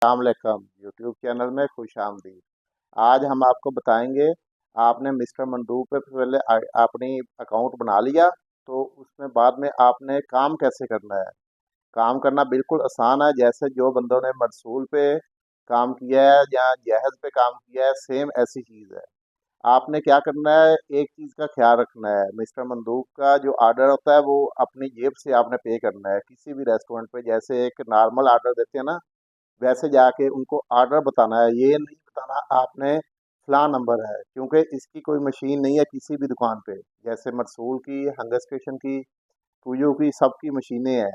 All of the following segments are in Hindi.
अस्सलामुअलैकुम यूट्यूब चैनल में खुश आमदीद। आज हम आपको बताएंगे, आपने मिस्टर मंदूब पे पहले अपनी अकाउंट बना लिया तो उसमें बाद में आपने काम कैसे करना है। काम करना बिल्कुल आसान है। जैसे जो बंदों ने मरसूल पे काम किया है या जहेज़ पे काम किया है, सेम ऐसी चीज़ है। आपने क्या करना है, एक चीज़ का ख्याल रखना है, मिस्टर मंदूब का जो ऑर्डर होता है वो अपनी जेब से आपने पे करना है। किसी भी रेस्टोरेंट पे जैसे एक नॉर्मल ऑर्डर देते हैं ना, वैसे जाके उनको ऑर्डर बताना है। ये नहीं बताना आपने फलां नंबर है, क्योंकि इसकी कोई मशीन नहीं है किसी भी दुकान पे। जैसे मरसूल की, हंगर स्टेशन की, टूयू की, सबकी मशीनें हैं।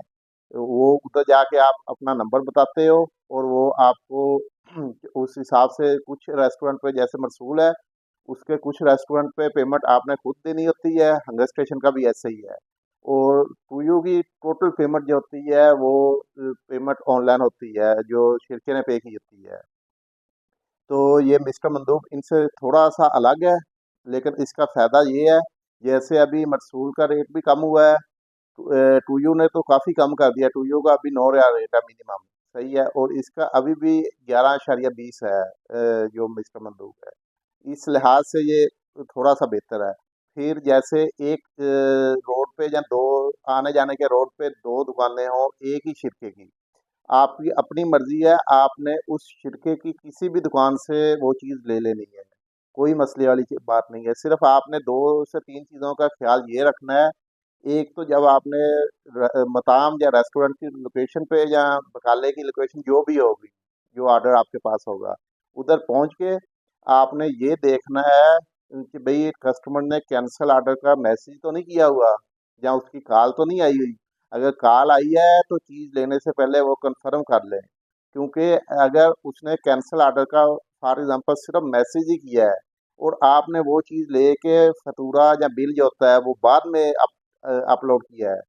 तो वो उधर जाके आप अपना नंबर बताते हो और वो आपको उस हिसाब से कुछ रेस्टोरेंट पे जैसे मरसूल है, उसके कुछ रेस्टोरेंट पे पेमेंट आपने खुद देनी होती है। हंगर स्टेशन का भी ऐसे ही है। और टूयू की टोटल पेमेंट जो होती है वो पेमेंट ऑनलाइन होती है, जो शिरके ने पे की होती है। तो ये मिस्टर मंदूब इनसे थोड़ा सा अलग है, लेकिन इसका फ़ायदा ये है, जैसे अभी मरसूल का रेट भी कम हुआ है। टूयू ने तो काफ़ी कम कर दिया। टूयू का अभी 9 रियाल रेट है मिनिमम। सही है। और इसका अभी भी 11.20 है, जो मिस्टर मंदूब है। इस लिहाज से ये थोड़ा सा बेहतर है। फिर जैसे एक रोड पे या दो आने जाने के रोड पे दो दुकानें हों एक ही शिरके की, आपकी अपनी मर्जी है, आपने उस शिरके की किसी भी दुकान से वो चीज़ ले लेनी है। कोई मसले वाली बात नहीं है। सिर्फ आपने दो से तीन चीज़ों का ख्याल ये रखना है। एक तो जब आपने मकाम या रेस्टोरेंट की लोकेशन पे या बकाले की लोकेशन जो भी होगी, जो ऑर्डर आपके पास होगा, उधर पहुंच के आपने ये देखना है कि भाई कस्टमर ने कैंसिल ऑर्डर का मैसेज तो नहीं किया हुआ, या उसकी कॉल तो नहीं आई हुई। अगर कॉल आई है तो चीज़ लेने से पहले वो कंफर्म कर लें, क्योंकि अगर उसने कैंसिल ऑर्डर का फॉर एग्जांपल सिर्फ मैसेज ही किया है और आपने वो चीज़ लेके फतूरा या बिल जो होता है वो बाद में अपलोड किया है,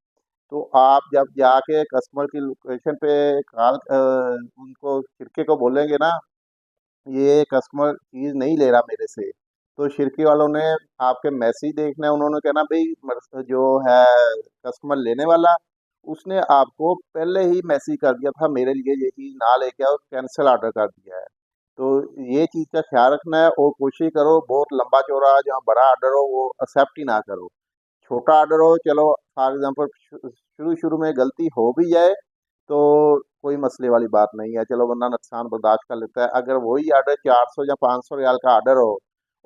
तो आप जब जाके कस्टमर की लोकेशन पे कॉल उनको शिरके को बोलेंगे ना, ये कस्टमर चीज़ नहीं ले रहा मेरे से, तो शिरके वालों ने आपके मैसेज देखना है। उन्होंने कहना भाई जो है कस्टमर लेने वाला, उसने आपको पहले ही मैसेज कर दिया था मेरे लिए ये चीज़ ना लेके आओ, कैंसिल ऑर्डर कर दिया है। तो ये चीज़ का ख्याल रखना है और कोशिश करो बहुत लंबा चौड़ा जहाँ बड़ा ऑर्डर हो वो एक्सेप्ट ही ना करो। छोटा ऑर्डर हो, चलो फॉर एग्जांपल शुरू शुरू में गलती हो भी जाए तो कोई मसले वाली बात नहीं है, चलो बंदा नुकसान बर्दाश्त कर लेता है। अगर वही ऑर्डर 400 या 500 रियाल का ऑर्डर हो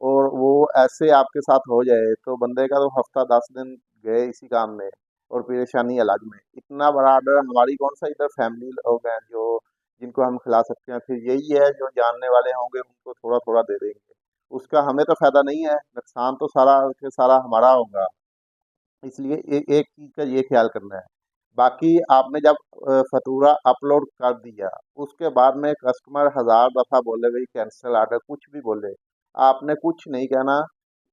और वो ऐसे आपके साथ हो जाए, तो बंदे का तो हफ्ता 10 दिन गए इसी काम में और परेशानी अलग में। इतना बड़ा ऑर्डर हमारी कौन सा, इधर फैमिली लोग हैं जो जिनको हम खिला सकते हैं, फिर यही है जो जानने वाले होंगे उनको थोड़ा थोड़ा दे देंगे। उसका हमें तो फायदा नहीं है, नुकसान तो सारा के सारा हमारा होगा। इसलिए एक चीज़ का ये ख्याल करना है। बाकी आपने जब फतूरा अपलोड कर दिया, उसके बाद में कस्टमर हज़ार दफ़ा बोले भाई कैंसिल ऑर्डर, कुछ भी बोले, आपने कुछ नहीं कहना।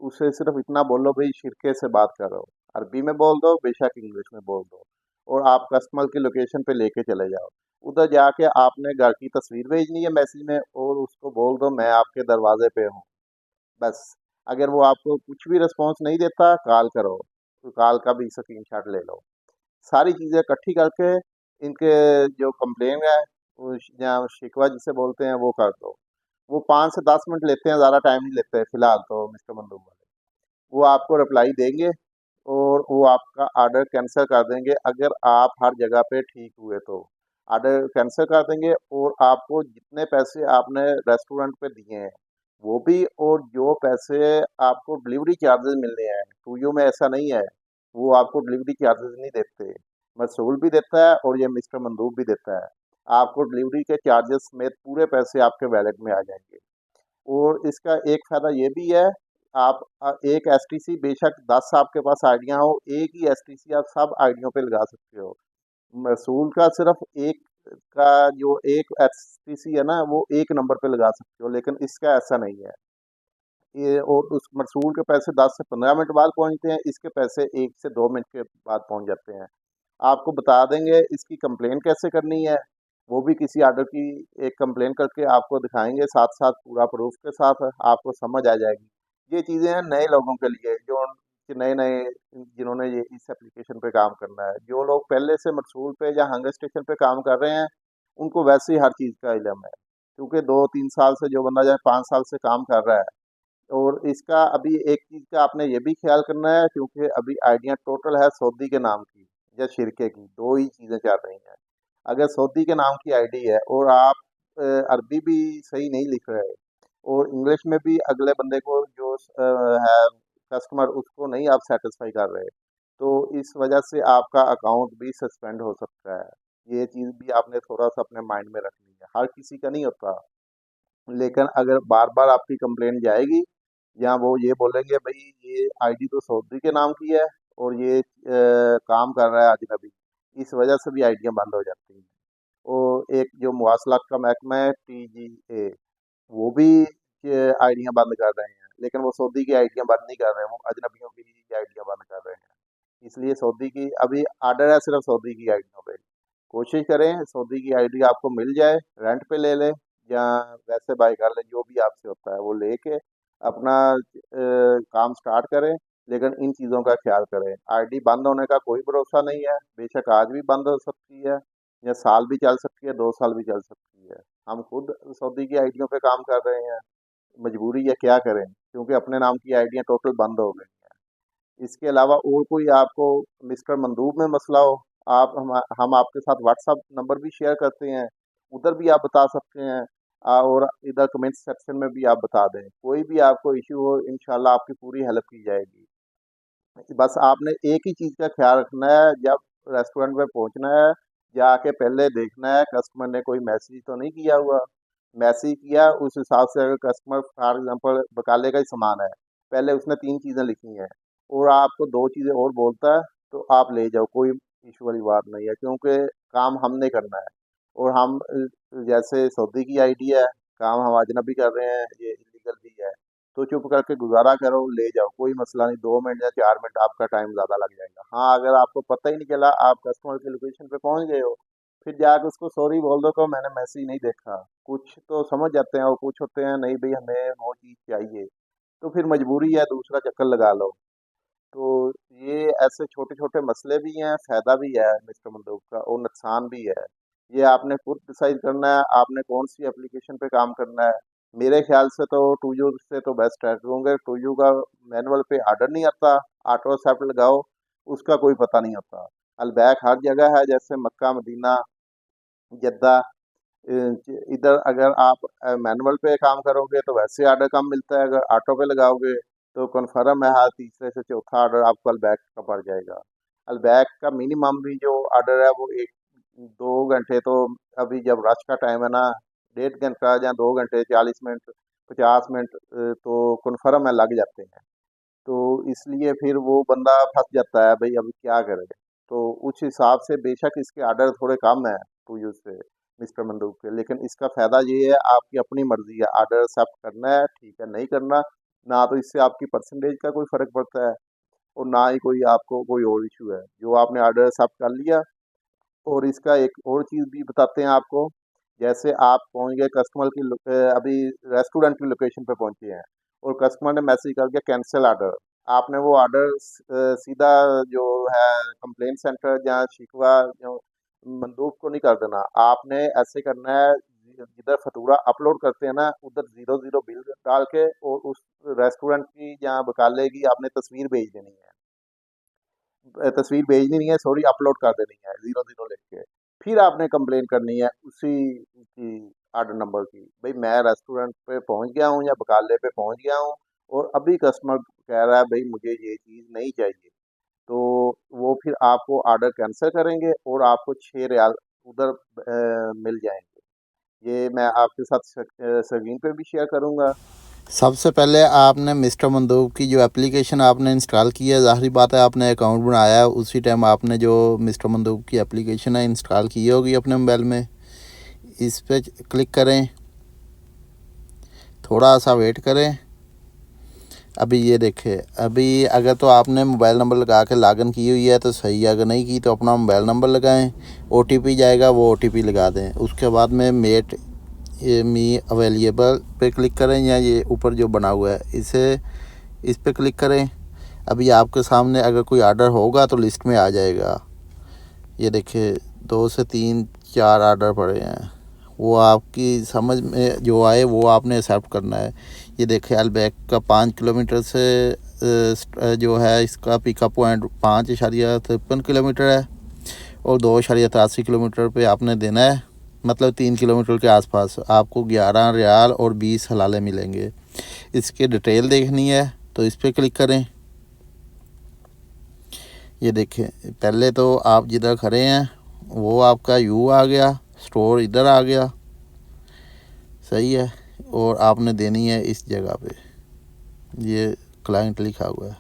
उसे सिर्फ इतना बोलो भाई शिरके से बात करो। अरबी में बोल दो, बेशक इंग्लिश में बोल दो, और आप कस्टमर की लोकेशन पे लेके चले जाओ। उधर जाके आपने घर की तस्वीर भेजनी है मैसेज में और उसको बोल दो मैं आपके दरवाजे पे हूँ। बस। अगर वो आपको कुछ भी रिस्पॉन्स नहीं देता, कॉल करो, तो कॉल का भी स्क्रीनशॉट ले लो। सारी चीज़ें इकट्ठी करके इनके जो कंप्लेन है वो या शिकवा जिसे बोलते हैं वो कर दो। वो 5 से 10 मिनट लेते हैं, ज़्यादा टाइम नहीं लेते हैं फ़िलहाल तो मिस्टर मंदूब वाले। वो आपको रिप्लाई देंगे और वो आपका ऑर्डर कैंसिल कर देंगे अगर आप हर जगह पे ठीक हुए तो। ऑर्डर कैंसिल कर देंगे और आपको जितने पैसे आपने रेस्टोरेंट पे दिए हैं वो भी, और जो पैसे आपको डिलीवरी चार्जेस मिलने हैं, टूयू में ऐसा नहीं है, वो आपको डिलीवरी चार्जेस नहीं देते। मसूल भी देता है और ये मिस्टर मंदूब भी देता है। आपको डिलीवरी के चार्जेस समेत पूरे पैसे आपके वैलेट में आ जाएंगे। और इसका एक फ़ायदा ये भी है, आप एक एसटीसी बेशक 10 आपके पास आईडियाँ हो, एक ही एसटीसी आप सब आईडियों पे लगा सकते हो। मसूल का सिर्फ एक का जो एक एसटीसी है ना, वो एक नंबर पे लगा सकते हो, लेकिन इसका ऐसा नहीं है। ये और उस मसूल के पैसे 10 से 15 मिनट बाद पहुँचते हैं, इसके पैसे 1 से 2 मिनट के बाद पहुँच जाते हैं। आपको बता देंगे इसकी कंप्लेन कैसे करनी है, वो भी किसी ऑर्डर की एक कंप्लेन करके आपको दिखाएँगे, साथ-साथ पूरा प्रूफ़ के साथ आपको समझ आ जाएगी। ये चीज़ें हैं नए लोगों के लिए, जो कि नए-नए जिन्होंने ये इस एप्लीकेशन पे काम करना है। जो लोग पहले से मरसूल पे या हंगर स्टेशन पे काम कर रहे हैं, उनको वैसे ही हर चीज़ का इल्म है, क्योंकि 2-3 साल से जो बंदा, चाहे 5 साल से काम कर रहा है। और इसका अभी एक चीज़ का आपने ये भी ख्याल करना है, क्योंकि अभी आइडियाँ टोटल है सऊदी के नाम की या शिरके की, 2 ही चीज़ें चल रही हैं। अगर सऊदी के नाम की आईडी है और आप अरबी भी सही नहीं लिख रहे और इंग्लिश में भी अगले बंदे को जो है कस्टमर, उसको नहीं आप सेटिस्फाई कर रहे, तो इस वजह से आपका अकाउंट भी सस्पेंड हो सकता है। ये चीज़ भी आपने थोड़ा-सा अपने माइंड में रखनी है, हर किसी का नहीं होता। लेकिन अगर बार-बार आपकी कंप्लेंट जाएगी या वो ये बोलेंगे भई ये आईडी तो सऊदी के नाम की है और ये काम कर रहा है अजनबी, इस वजह से भी आईडियाँ बंद हो जाती हैं। और एक जो मवासलात का महकमा है टीजीए, वो भी आईडियाँ बंद कर रहे हैं, लेकिन वो सऊदी की आईडियाँ बंद नहीं कर रहे हैं, वो अजनबियों की ही आईडियाँ बंद कर रहे हैं। इसलिए सऊदी की अभी ऑर्डर है सिर्फ सऊदी की आईडियों पे। कोशिश करें सऊदी की आईडी आपको मिल जाए, रेंट पे ले लें या वैसे बाय कर लें, जो भी आपसे होता है वो लेके अपना काम स्टार्ट करें। लेकिन इन चीज़ों का ख्याल करें, आईडी बंद होने का कोई भरोसा नहीं है, बेशक आज भी बंद हो सकती है या साल भी चल सकती है, 2 साल भी चल सकती है। हम खुद सऊदी की आईडियों पे काम कर रहे हैं, मजबूरी है, क्या करें, क्योंकि अपने नाम की आईडियाँ टोटल बंद हो गई हैं। इसके अलावा और कोई आपको मिस्टर मंदूब में मसला हो, आप हम आपके साथ व्हाट्सएप नंबर भी शेयर करते हैं, उधर भी आप बता सकते हैं। और इधर कमेंट सेक्शन में भी आप बता दें, कोई भी आपको इश्यू हो, इंशाल्लाह आपकी पूरी हेल्प की जाएगी। बस आपने एक ही चीज़ का ख्याल रखना है, जब रेस्टोरेंट में पहुंचना है, जाके पहले देखना है कस्टमर ने कोई मैसेज तो नहीं किया हुआ। मैसेज किया, उस हिसाब से अगर कस्टमर फॉर एग्जांपल बकाले का ही सामान है, पहले उसने 3 चीज़ें लिखी हैं और आपको 2 चीज़ें और बोलता है, तो आप ले जाओ, कोई इशू वाली बात नहीं है, क्योंकि काम हमने करना है। और हम जैसे सऊदी की आईडी है, काम हम अजनबी कर रहे हैं, ये इलीगल भी है, तो चुप करके गुजारा करो, ले जाओ, कोई मसला नहीं, 2 मिनट या 4 मिनट आपका टाइम ज़्यादा लग जाएगा। हाँ, अगर आपको पता ही नहीं चला, आप कस्टमर की लोकेशन पे पहुंच गए हो, फिर जाके उसको सॉरी बोल दो, को मैंने मैसेज नहीं देखा। कुछ तो समझ जाते हैं और कुछ होते हैं नहीं भाई हमें वो चीज़ चाहिए, तो फिर मजबूरी है, दूसरा चक्कर लगा लो। तो ये ऐसे छोटे-छोटे मसले भी हैं, फ़ायदा भी है मिस्टर मंदूक का और नुकसान भी है। ये आपने खुद डिसाइड करना है, आपने कौन-सी एप्लीकेशन पे काम करना है। मेरे ख़्याल से तो टूयू से तो बेस्ट है, क्योंकि टूयू का मैनुअल पे ऑर्डर नहीं आता, ऑटो एक्सेप्ट लगाओ, उसका कोई पता नहीं होता। अलबैक हर जगह है, जैसे मक्का, मदीना, जद्दा, इधर अगर आप मैनुअल पे काम करोगे तो वैसे ऑर्डर कम मिलता है, अगर ऑटो पे लगाओगे तो कन्फर्म है हर तीसरे से चौथा ऑर्डर आपको अलबैक का पड़ जाएगा। अलबैक का मिनिमम भी जो ऑर्डर है वो 1-2 घंटे तो, अभी जब रश का टाइम है ना, 1.5 घंटा या 2 घंटे 40 मिनट 50 मिनट तो कन्फर्म है लग जाते हैं। तो इसलिए फिर वो बंदा फंस जाता है भाई अभी क्या करे। तो उस हिसाब से बेशक इसके ऑर्डर थोड़े कम है टूयू से, मिस्टर मंदूक के, लेकिन इसका फ़ायदा ये है आपकी अपनी मर्ज़ी है, ऑर्डर एक्सेप्ट करना है ठीक है, नहीं करना, ना तो इससे आपकी परसेंटेज का कोई फ़र्क पड़ता है और ना ही कोई आपको कोई और इशू है। जो आपने ऑर्डर एक्सेप्ट कर लिया। और इसका एक और चीज़ भी बताते हैं आपको, जैसे आप पहुंच गए कस्टमर की अभी रेस्टोरेंट की लोकेशन पे पहुंचे हैं और कस्टमर ने मैसेज कर दिया कैंसिल ऑर्डर, आपने वो ऑर्डर सीधा जो है कंप्लेंट सेंटर या शिकवा जो मंदूब को नहीं कर देना, आपने ऐसे करना है, जिधर फतूरा अपलोड करते हैं ना, उधर 0-0 बिल डाल के और उस रेस्टोरेंट की या बकाले की आपने तस्वीर भेज देनी है। तस्वीर भेजनी नहीं है, सॉरी, अपलोड कर देनी है 0-0 लिख के। फिर आपने कंप्लेन करनी है उसी की ऑर्डर नंबर की, भई मैं रेस्टोरेंट पे पहुँच गया हूँ या बकाले पे पहुँच गया हूँ और अभी कस्टमर कह रहा है भई मुझे ये चीज़ नहीं चाहिए। तो वो फिर आपको ऑर्डर कैंसल करेंगे और आपको 6 रियाल उधर मिल जाएँगे। ये मैं आपके साथ स्क्रीन पे भी शेयर करूँगा। सबसे पहले आपने मिस्टर मंदूक की जो एप्लीकेशन आपने इंस्टॉल की है, ज़ाहिर बात है आपने अकाउंट बनाया है, उसी टाइम आपने जो मिस्टर मंदूक की एप्लीकेशन है इंस्टॉल की होगी अपने मोबाइल में। इस पे क्लिक करें, थोड़ा सा वेट करें। अभी ये देखें, अभी अगर तो आपने मोबाइल नंबर लगा के लॉगिन की हुई है तो सही है, अगर नहीं की तो अपना मोबाइल नंबर लगाएं, OTP जाएगा, वो OTP लगा दें। उसके बाद में मेट मी अवेलेबल पे क्लिक करें या ये ऊपर जो बना हुआ है इस पे क्लिक करें। अभी आपके सामने अगर कोई ऑर्डर होगा तो लिस्ट में आ जाएगा। ये देखिए 2 से 3 4 आर्डर पड़े हैं, वो आपकी समझ में जो आए वो आपने एक्सेप्ट करना है। ये देखिए अल्बैक का 5 किलोमीटर से जो है इसका पिकअप पॉइंट 5.53 किलोमीटर है और 2.83 किलोमीटर पे आपने देना है, मतलब 3 किलोमीटर के आसपास आपको 11 रियाल और 20 हलाले मिलेंगे। इसकी डिटेल देखनी है तो इस पर क्लिक करें। ये देखें, पहले तो आप जिधर खड़े हैं वो आपका यू आ गया, स्टोर इधर आ गया, सही है, और आपने देनी है इस जगह पे, ये क्लाइंट लिखा हुआ है।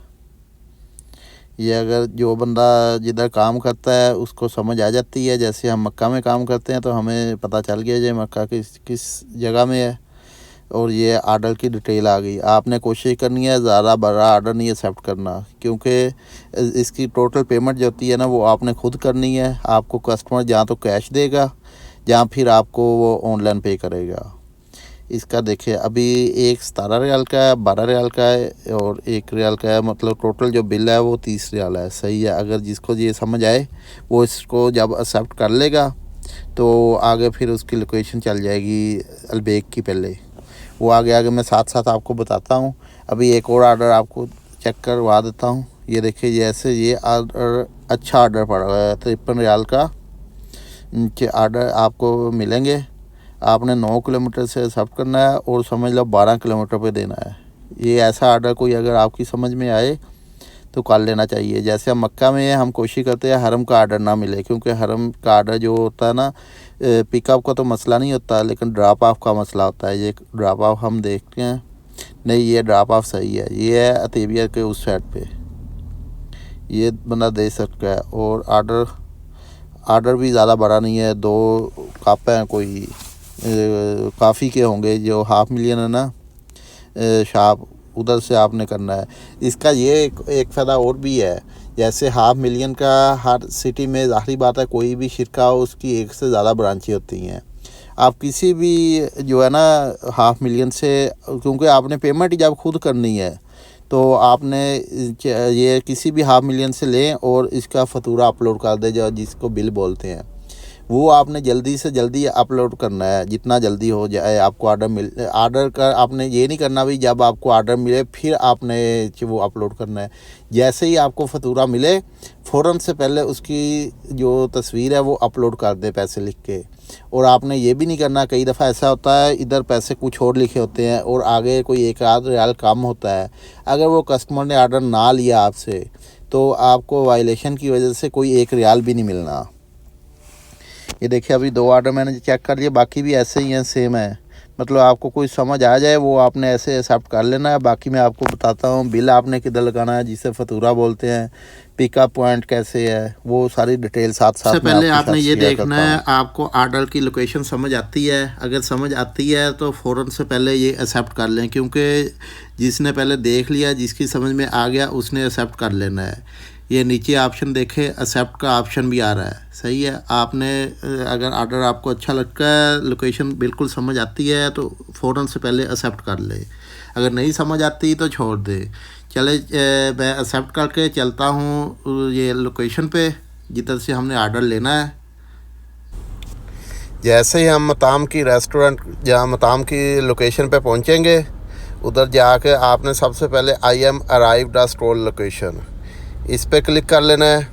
ये अगर जो बंदा जिधर काम करता है उसको समझ आ जाती है, जैसे हम मक्का में काम करते हैं तो हमें पता चल गया ये मक्का किस जगह में है, और ये आर्डर की डिटेल आ गई। आपने कोशिश करनी है ज़्यादा बड़ा आर्डर नहीं एक्सेप्ट करना, क्योंकि इसकी टोटल पेमेंट जो होती है ना वो आपने खुद करनी है। आपको कस्टमर जहाँ तो कैश देगा, जहाँ फिर आपको वो ऑनलाइन पे करेगा। इसका देखिए अभी एक 17 रियाल का है, 12 रियाल का है और 1 रियाल का है, मतलब टोटल जो बिल है वो 30 रियाल है, सही है। अगर जिसको ये समझ आए वो इसको जब एक्सेप्ट कर लेगा तो आगे फिर उसकी लोकेशन चल जाएगी अल्बैक की, पहले वो आगे मैं साथ साथ आपको बताता हूँ। अभी एक और आर्डर आपको चेक करवा देता हूँ। ये देखिए जैसे ये आर्डर अच्छा आर्डर पड़ा हुआ है, 53 रियाल का आर्डर आपको मिलेंगे। आपने 9 किलोमीटर से एक्सेप्ट करना है और समझ लो 12 किलोमीटर पे देना है। ये ऐसा आर्डर कोई अगर आपकी समझ में आए तो कर लेना चाहिए। जैसे हम मक्का में हम कोशिश करते हैं हरम का आर्डर ना मिले, क्योंकि हरम का आर्डर जो होता है ना, पिकअप का तो मसला नहीं होता लेकिन ड्रॉप ऑफ का मसला होता है। ये ड्रॉप ऑफ हम देखते हैं, नहीं ये ड्रॉप ऑफ सही है, ये है अतीबिया के उस साइड पे, ये बंदा दे सकता है। और आर्डर भी ज़्यादा बड़ा नहीं है, 2 कप हैं, कोई काफ़ी के होंगे, जो 500,000 है ना शॉप, उधर से आपने करना है। इसका ये एक फ़ायदा और भी है, जैसे 500,000 का हर सिटी में ज़ाहिर बात है कोई भी शिरका हो उसकी एक से ज़्यादा ब्रांचें होती हैं। आप किसी भी जो है ना 500,000 से, क्योंकि आपने पेमेंट जब खुद करनी है तो आपने ये किसी भी 500,000 से लें और इसका फतूरा अपलोड कर दें, जो जिसको बिल बोलते हैं, वो आपने जल्दी से जल्दी अपलोड करना है, जितना जल्दी हो जाए आपको आर्डर का। आपने ये नहीं करना भी जब आपको आर्डर मिले फिर आपने वो अपलोड करना है। जैसे ही आपको फतूरा मिले फ़ौरन से पहले उसकी जो तस्वीर है वो अपलोड कर दें पैसे लिख के। और आपने ये भी नहीं करना, कई दफ़ा ऐसा होता है इधर पैसे कुछ और लिखे होते हैं और आगे कोई 1 आध रियाल कम होता है। अगर वो कस्टमर ने आर्डर ना लिया आपसे तो आपको वायलेशन की वजह से कोई 1 रियाल भी नहीं मिलना। ये देखिए अभी 2 आर्डर मैंने चेक कर लिए, बाकी भी ऐसे ही हैं, सेम है। मतलब आपको कोई समझ आ जाए वो आपने ऐसे एक्सेप्ट कर लेना है। बाकी मैं आपको बताता हूँ बिल आपने किधर लगाना है, जिसे फतूरा बोलते हैं, पिकअप पॉइंट कैसे है, वो सारी डिटेल साथ साथ सबसे पहले आपके आपने साथ ये शेयर देखना करता है हूँ। आपको आर्डर की लोकेशन समझ आती है। अगर समझ आती है तो फ़ौरन से पहले ये एक्सेप्ट कर लें, क्योंकि जिसने पहले देख लिया, जिसकी समझ में आ गया उसने एक्सेप्ट कर लेना है। ये नीचे ऑप्शन देखे, एक्सेप्ट का ऑप्शन भी आ रहा है, सही है। आपने अगर आर्डर आपको अच्छा लगता है, लोकेशन बिल्कुल समझ आती है तो फ़ौरन से पहले एक्सेप्ट कर ले। अगर नहीं समझ आती तो छोड़ दे। चले मैं एक्सेप्ट करके चलता हूँ ये लोकेशन पे जिधर से हमने आर्डर लेना है। जैसे ही हम मताम की रेस्टोरेंट जहाँ मताम की लोकेशन पे पहुँचेंगे, उधर जाके आपने सबसे पहले I am arrived the store location, इस पे क्लिक कर लेना है।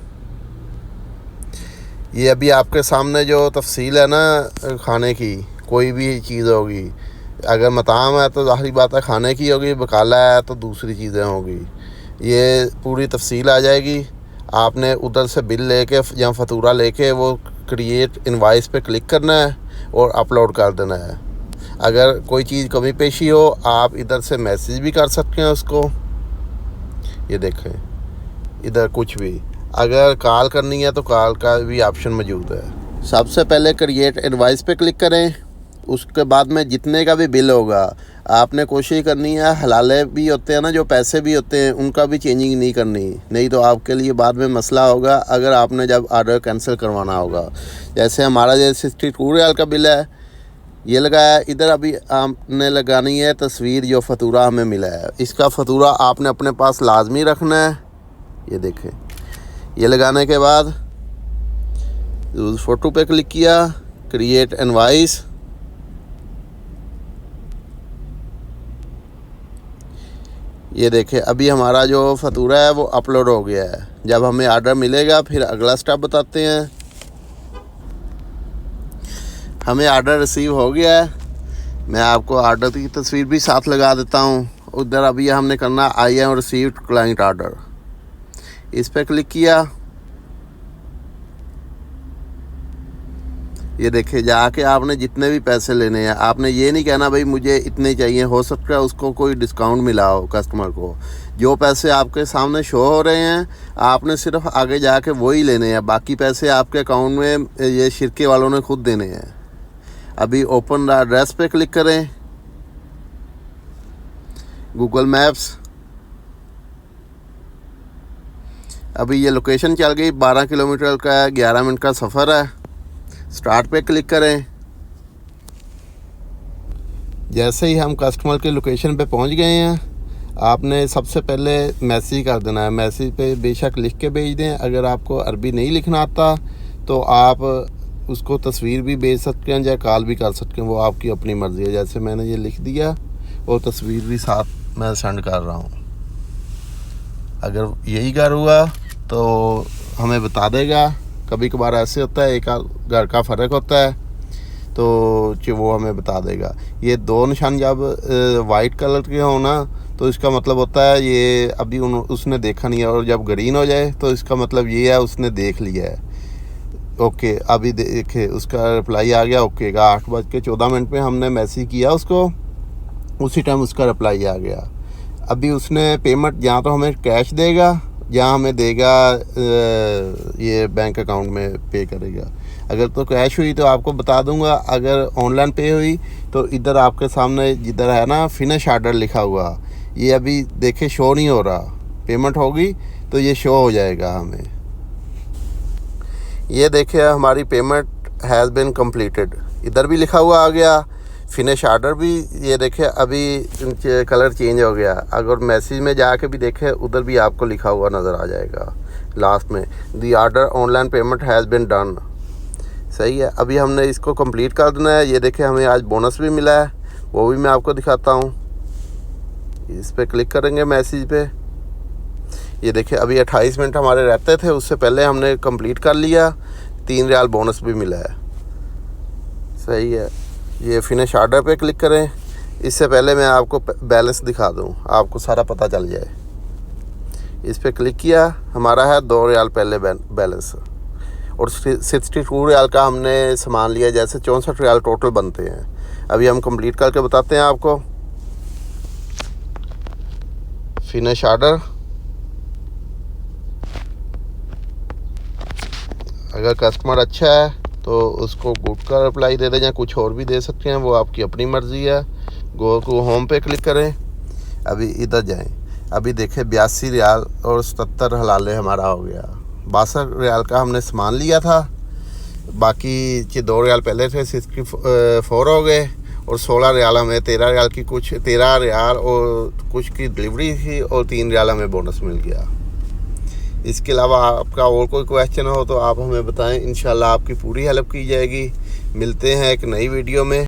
ये अभी आपके सामने जो तफसील है ना खाने की, कोई भी चीज़ होगी, अगर मताम है तो ज़ाहिर बात है खाने की होगी, बकाला है तो दूसरी चीज़ें होगी, ये पूरी तफसील आ जाएगी। आपने उधर से बिल लेके या फतूरा लेके वो क्रिएट इनवाइस पे क्लिक करना है और अपलोड कर देना है। अगर कोई चीज़ कमी पेशी हो आप इधर से मैसेज भी कर सकते हैं उसको। ये देखें इधर कुछ भी, अगर कॉल करनी है तो कॉल का भी ऑप्शन मौजूद है। सबसे पहले क्रिएट इनवाइस पे क्लिक करें, उसके बाद में जितने का भी बिल होगा आपने कोशिश करनी है, हलाले भी होते हैं ना जो पैसे भी होते हैं उनका भी चेंजिंग नहीं करनी, नहीं तो आपके लिए बाद में मसला होगा अगर आपने जब आर्डर कैंसिल करवाना होगा। जैसे हमारा जो 62 रियाल का बिल है ये लगाया, इधर अभी आपने लगानी है तस्वीर जो फतूरा हमें मिला है, इसका फतूरा आपने अपने पास लाजमी रखना है। ये देखें, ये लगाने के बाद उस फ़ोटो पे क्लिक किया, क्रिएट इनवॉइस। ये देखें अभी हमारा जो फतूरा है वो अपलोड हो गया है। जब हमें ऑर्डर मिलेगा फिर अगला स्टेप बताते हैं। हमें ऑर्डर रिसीव हो गया है। मैं आपको ऑर्डर की तस्वीर भी साथ लगा देता हूँ। उधर अभी हमने करना I am received client order, इस पर क्लिक किया। ये देखिए जाके आपने जितने भी पैसे लेने हैं, आपने ये नहीं कहना भाई मुझे इतने चाहिए, हो सकता है उसको कोई डिस्काउंट मिला हो कस्टमर को। जो पैसे आपके सामने शो हो रहे हैं आपने सिर्फ आगे जाके वही लेने हैं, बाकी पैसे आपके अकाउंट में ये शिरके वालों ने खुद देने हैं। अभी ओपन एड्रेस पे क्लिक करें, गूगल मैप्स। अभी ये लोकेशन चल गई, 12 किलोमीटर का 11 मिनट का सफ़र है। स्टार्ट पे क्लिक करें। जैसे ही हम कस्टमर के लोकेशन पे पहुंच गए हैं, आपने सबसे पहले मैसेज कर देना है। मैसेज पे बेशक लिख के भेज दें। अगर आपको अरबी नहीं लिखना आता तो आप उसको तस्वीर भी भेज सकते हैं या कॉल भी कर सकते हैं, वो आपकी अपनी मर्ज़ी है। जैसे मैंने ये लिख दिया और तस्वीर भी साथ मैं सेंड कर रहा हूँ। अगर यही घर हुआ तो हमें बता देगा। कभी कभार ऐसे होता है, एक घर का फ़र्क होता है तो वो हमें बता देगा। ये दो निशान जब वाइट कलर के हो ना तो इसका मतलब होता है ये अभी उसने देखा नहीं है, और जब ग्रीन हो जाए तो इसका मतलब ये है उसने देख लिया है। ओके, अभी देखे उसका रिप्लाई आ गया ओके का। 8:14 पे हमने मैसेज किया उसको, उसी टाइम उसका रिप्लाई आ गया। अभी उसने पेमेंट जहाँ तो हमें कैश देगा, जहाँ हमें देगा ये बैंक अकाउंट में पे करेगा। अगर तो कैश हुई तो आपको बता दूंगा, अगर ऑनलाइन पे हुई तो इधर आपके सामने जिधर है ना फिनिश ऑर्डर लिखा हुआ, ये अभी देखे शो नहीं हो रहा। पेमेंट होगी तो ये शो हो जाएगा हमें। ये देखिए हमारी पेमेंट हैज़ बिन कंप्लीटेड, इधर भी लिखा हुआ आ गया। फिनिश ऑर्डर भी ये देखें अभी कलर चेंज हो गया। अगर मैसेज में जाके भी देखें उधर भी आपको लिखा हुआ नज़र आ जाएगा लास्ट में, दी order online payment has been done. सही है, अभी हमने इसको कंप्लीट कर देना है। ये देखें हमें आज बोनस भी मिला है, वो भी मैं आपको दिखाता हूँ। इस पर क्लिक करेंगे मैसेज पे। ये देखिए अभी 28 मिनट हमारे रहते थे, उससे पहले हमने कंप्लीट कर लिया। 3 रियाल बोनस भी मिला है। सही है, ये फिनिश ऑर्डर पे क्लिक करें। इससे पहले मैं आपको बैलेंस दिखा दूं, आपको सारा पता चल जाए। इस पे क्लिक किया, हमारा है 2 रियाल पहले बैलेंस, और 62 रियाल का हमने सामान लिया। जैसे 64 रियाल टोटल बनते हैं। अभी हम कंप्लीट करके बताते हैं आपको। फिनिश ऑर्डर, अगर कस्टमर अच्छा है तो उसको गुड का रिप्लाई दे दें या कुछ और भी दे सकते हैं, वो आपकी अपनी मर्ज़ी है। गो को होम पे क्लिक करें। अभी इधर जाएं। अभी देखें 82 रियाल और 77 हलाले हमारा हो गया। 62 रियाल का हमने सामान लिया था, बाकी 2 रियाल पहले थे, 64 हो गए, और 16 रियाल हमें 13 रियाल की कुछ 13 रियाल और कुछ की डिलीवरी थी, और 3 रियाल हमें बोनस मिल गया। इसके अलावा आपका और कोई क्वेश्चन हो तो आप हमें बताएं, इंशाल्लाह आपकी पूरी हेल्प की जाएगी। मिलते हैं एक नई वीडियो में।